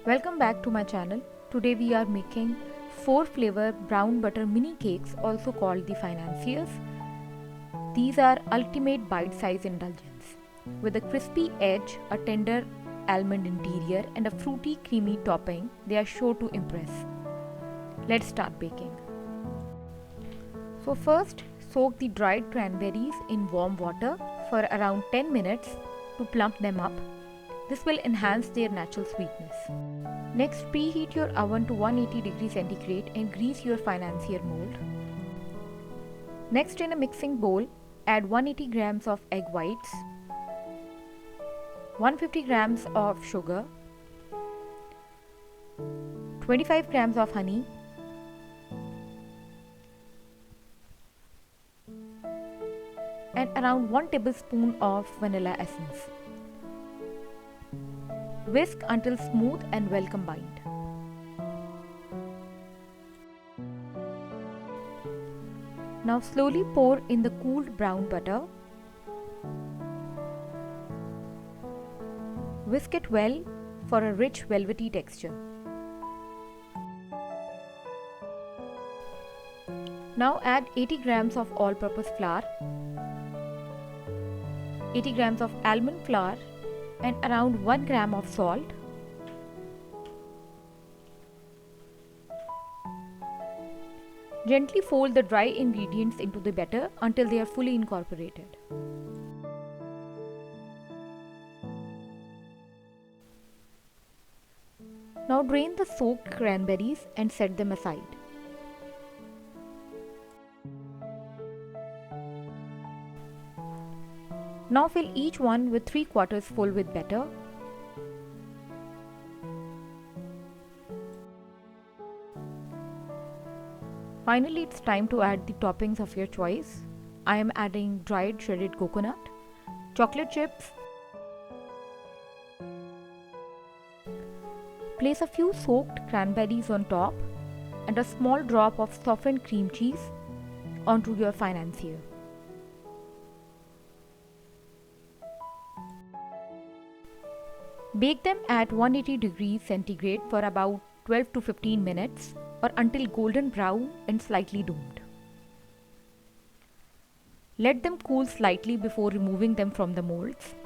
Welcome back to my channel. Today we are making 4 flavor brown butter mini cakes, also called the Financiers. These are ultimate bite-sized indulgence. With a crispy edge, a tender almond interior and a fruity creamy topping, they are sure to impress. Let's start baking. So first, soak the dried cranberries in warm water for around 10 minutes to plump them up. This will enhance their natural sweetness. Next, preheat your oven to 180 degrees centigrade and grease your Financier mold. Next, in a mixing bowl, add 180 grams of egg whites, 150 grams of sugar, 25 grams of honey, and around 1 tablespoon of vanilla essence. Whisk until smooth and well combined. Now slowly pour in the cooled brown butter. Whisk it well for a rich velvety texture. Now add 80 grams of all-purpose flour, 80 grams of almond flour and around 1 gram of salt. Gently fold the dry ingredients into the batter until they are fully incorporated. Now drain the soaked cranberries and set them aside. Now fill each one with 3/4 full with batter. Finally, it's time to add the toppings of your choice. I am adding dried shredded coconut, chocolate chips. Place a few soaked cranberries on top and a small drop of softened cream cheese onto your Financier. Bake them at 180 degrees centigrade for about 12 to 15 minutes or until golden brown and slightly domed. Let them cool slightly before removing them from the molds.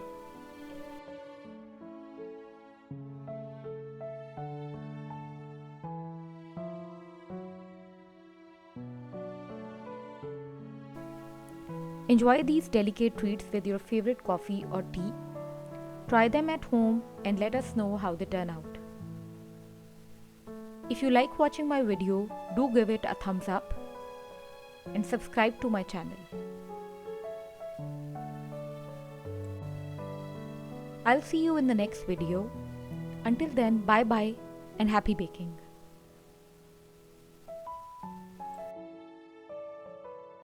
Enjoy these delicate treats with your favorite coffee or tea. Try them at home and let us know how they turn out. If you like watching my video, do give it a thumbs up and subscribe to my channel. I'll see you in the next video. Until then, bye bye and happy baking.